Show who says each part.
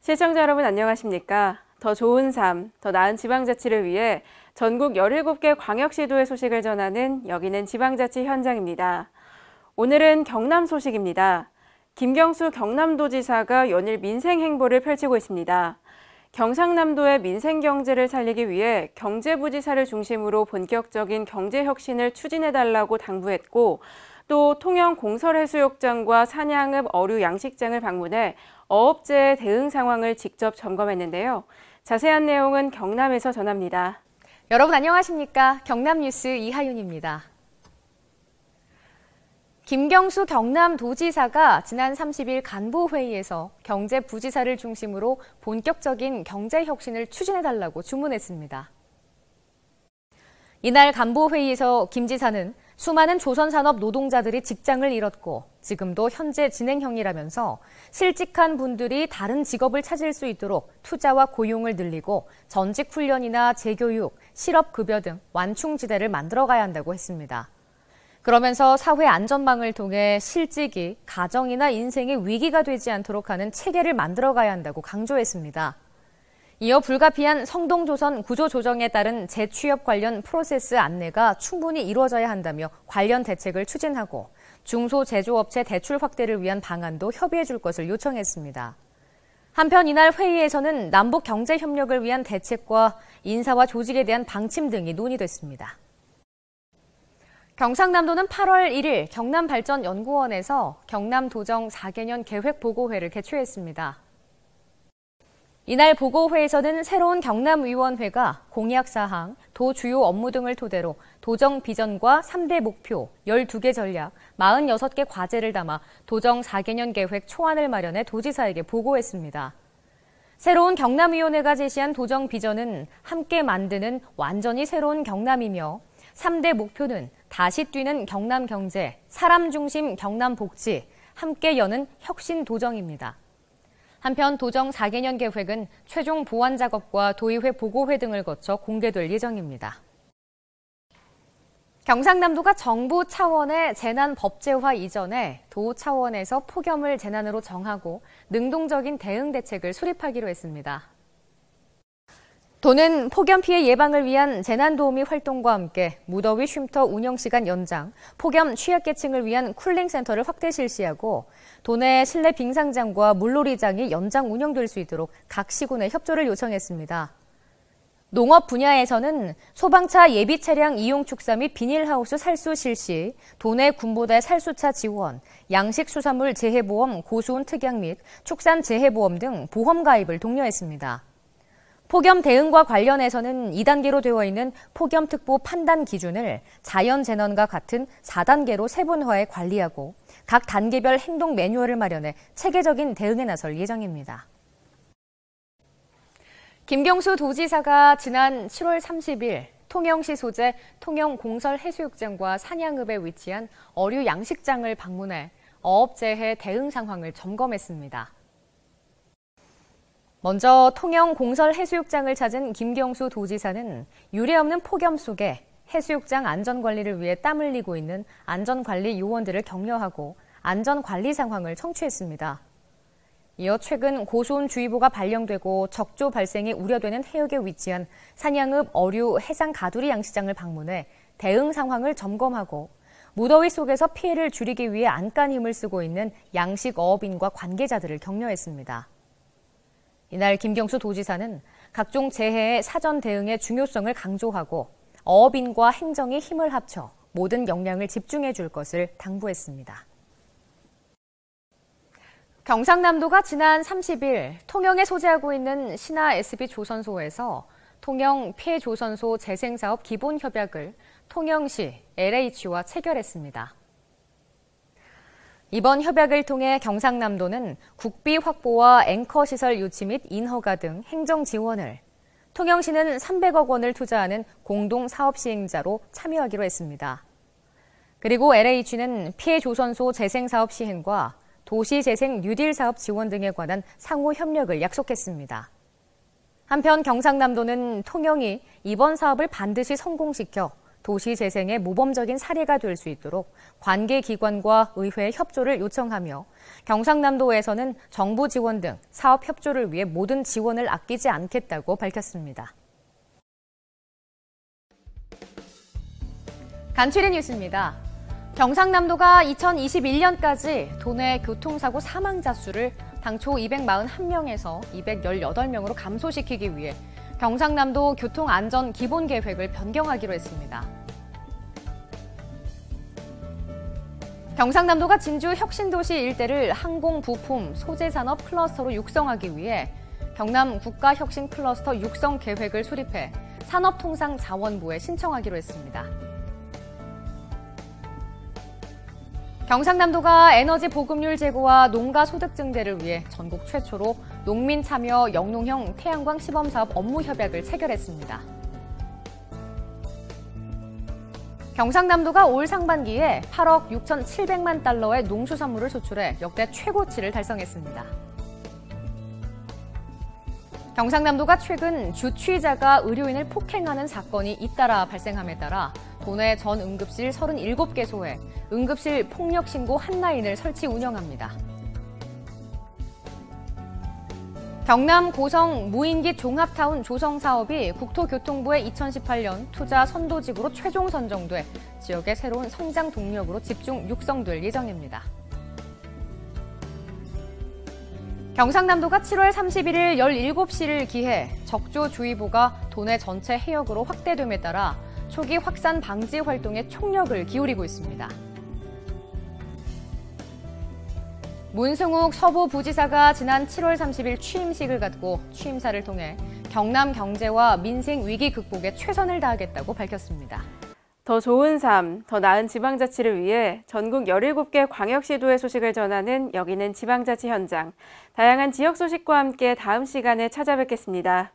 Speaker 1: 시청자 여러분 안녕하십니까? 더 좋은 삶, 더 나은 지방자치를 위해 전국 17개 광역시도의 소식을 전하는 여기는 지방자치 현장입니다. 오늘은 경남 소식입니다. 김경수 경남도지사가 연일 민생 행보를 펼치고 있습니다. 경상남도의 민생 경제를 살리기 위해 경제부지사를 중심으로 본격적인 경제혁신을 추진해달라고 당부했고, 또 통영 공설해수욕장과 산양읍 어류 양식장을 방문해 어업체의 대응 상황을 직접 점검했는데요. 자세한 내용은 경남에서 전합니다.
Speaker 2: 여러분 안녕하십니까? 경남뉴스 이하윤입니다. 김경수 경남도지사가 지난 30일 간부회의에서 경제부지사를 중심으로 본격적인 경제혁신을 추진해달라고 주문했습니다. 이날 간부회의에서 김 지사는 수많은 조선산업 노동자들이 직장을 잃었고 지금도 현재 진행형이라면서 실직한 분들이 다른 직업을 찾을 수 있도록 투자와 고용을 늘리고 전직 훈련이나 재교육, 실업급여 등 완충지대를 만들어가야 한다고 했습니다. 그러면서 사회 안전망을 통해 실직이 가정이나 인생의 위기가 되지 않도록 하는 체계를 만들어가야 한다고 강조했습니다. 이어 불가피한 성동조선 구조조정에 따른 재취업 관련 프로세스 안내가 충분히 이루어져야 한다며 관련 대책을 추진하고 중소제조업체 대출 확대를 위한 방안도 협의해 줄 것을 요청했습니다. 한편 이날 회의에서는 남북 경제협력을 위한 대책과 인사와 조직에 대한 방침 등이 논의됐습니다. 경상남도는 8월 1일 경남발전연구원에서 경남도정 4개년 계획보고회를 개최했습니다. 이날 보고회에서는 새로운 경남위원회가 공약사항, 도 주요 업무 등을 토대로 도정 비전과 3대 목표, 12개 전략, 46개 과제를 담아 도정 4개년 계획 초안을 마련해 도지사에게 보고했습니다. 새로운 경남위원회가 제시한 도정 비전은 함께 만드는 완전히 새로운 경남이며 3대 목표는 다시 뛰는 경남 경제, 사람 중심 경남 복지, 함께 여는 혁신 도정입니다. 한편 도정 4개년 계획은 최종 보완 작업과 도의회 보고회 등을 거쳐 공개될 예정입니다. 경상남도가 정부 차원의 재난 법제화 이전에 도 차원에서 폭염을 재난으로 정하고 능동적인 대응 대책을 수립하기로 했습니다. 도는 폭염 피해 예방을 위한 재난도우미 활동과 함께 무더위 쉼터 운영시간 연장, 폭염 취약계층을 위한 쿨링센터를 확대 실시하고 도내 실내 빙상장과 물놀이장이 연장 운영될 수 있도록 각 시군에 협조를 요청했습니다. 농업 분야에서는 소방차 예비 차량 이용 축사 및 비닐하우스 살수 실시, 도내 군부대 살수차 지원, 양식수산물 재해보험 고수운 특약 및 축산 재해보험 등 보험 가입을 독려했습니다. 폭염 대응과 관련해서는 2단계로 되어 있는 폭염특보 판단 기준을 자연재난과 같은 4단계로 세분화해 관리하고 각 단계별 행동 매뉴얼을 마련해 체계적인 대응에 나설 예정입니다. 김경수 도지사가 지난 7월 30일 통영시 소재 통영공설해수욕장과 산양읍에 위치한 어류 양식장을 방문해 어업재해 대응 상황을 점검했습니다. 먼저 통영공설해수욕장을 찾은 김경수 도지사는 유례없는 폭염 속에 해수욕장 안전관리를 위해 땀 흘리고 있는 안전관리 요원들을 격려하고 안전관리 상황을 청취했습니다. 이어 최근 고수온주의보가 발령되고 적조 발생이 우려되는 해역에 위치한 산양읍 어류 해상 가두리 양식장을 방문해 대응 상황을 점검하고 무더위 속에서 피해를 줄이기 위해 안간 힘을 쓰고 있는 양식어업인과 관계자들을 격려했습니다. 이날 김경수 도지사는 각종 재해의 사전 대응의 중요성을 강조하고 어업인과 행정이 힘을 합쳐 모든 역량을 집중해 줄 것을 당부했습니다. 경상남도가 지난 30일 통영에 소재하고 있는 신화 SB조선소에서 통영 피해조선소 재생사업 기본협약을 통영시 LH와 체결했습니다. 이번 협약을 통해 경상남도는 국비 확보와 앵커시설 유치 및 인허가 등 행정 지원을, 통영시는 300억 원을 투자하는 공동사업 시행자로 참여하기로 했습니다. 그리고 LH는 피해조선소 재생사업 시행과 도시재생 뉴딜 사업 지원 등에 관한 상호 협력을 약속했습니다. 한편 경상남도는 통영이 이번 사업을 반드시 성공시켜 도시 재생의 모범적인 사례가 될 수 있도록 관계기관과 의회의 협조를 요청하며 경상남도에서는 정부 지원 등 사업 협조를 위해 모든 지원을 아끼지 않겠다고 밝혔습니다. 간추린 뉴스입니다. 경상남도가 2021년까지 도내 교통사고 사망자 수를 당초 241명에서 218명으로 감소시키기 위해 경상남도 교통안전 기본계획을 변경하기로 했습니다. 경상남도가 진주 혁신도시 일대를 항공 부품 소재산업 클러스터로 육성하기 위해 경남 국가혁신 클러스터 육성 계획을 수립해 산업통상자원부에 신청하기로 했습니다. 경상남도가 에너지 보급률 제고와 농가 소득 증대를 위해 전국 최초로 농민 참여 영농형 태양광 시범사업 업무 협약을 체결했습니다. 경상남도가 올 상반기에 8억 6,700만 달러의 농수산물을 수출해 역대 최고치를 달성했습니다. 경상남도가 최근 주치의자가 의료인을 폭행하는 사건이 잇따라 발생함에 따라 도내 전 응급실 37개소에 응급실 폭력신고 한라인을 설치 운영합니다. 경남 고성 무인기 종합타운 조성 사업이 국토교통부의 2018년 투자 선도직으로 최종 선정돼 지역의 새로운 성장 동력으로 집중 육성될 예정입니다. 경상남도가 7월 31일 17시를 기해 적조주의보가 도내 전체 해역으로 확대됨에 따라 초기 확산 방지 활동에 총력을 기울이고 있습니다. 문승욱 서부부지사가 지난 7월 30일 취임식을 갖고 취임사를 통해 경남 경제와 민생 위기 극복에 최선을 다하겠다고 밝혔습니다.
Speaker 1: 더 좋은 삶, 더 나은 지방자치를 위해 전국 17개 광역시도의 소식을 전하는 여기는 지방자치 현장. 다양한 지역 소식과 함께 다음 시간에 찾아뵙겠습니다.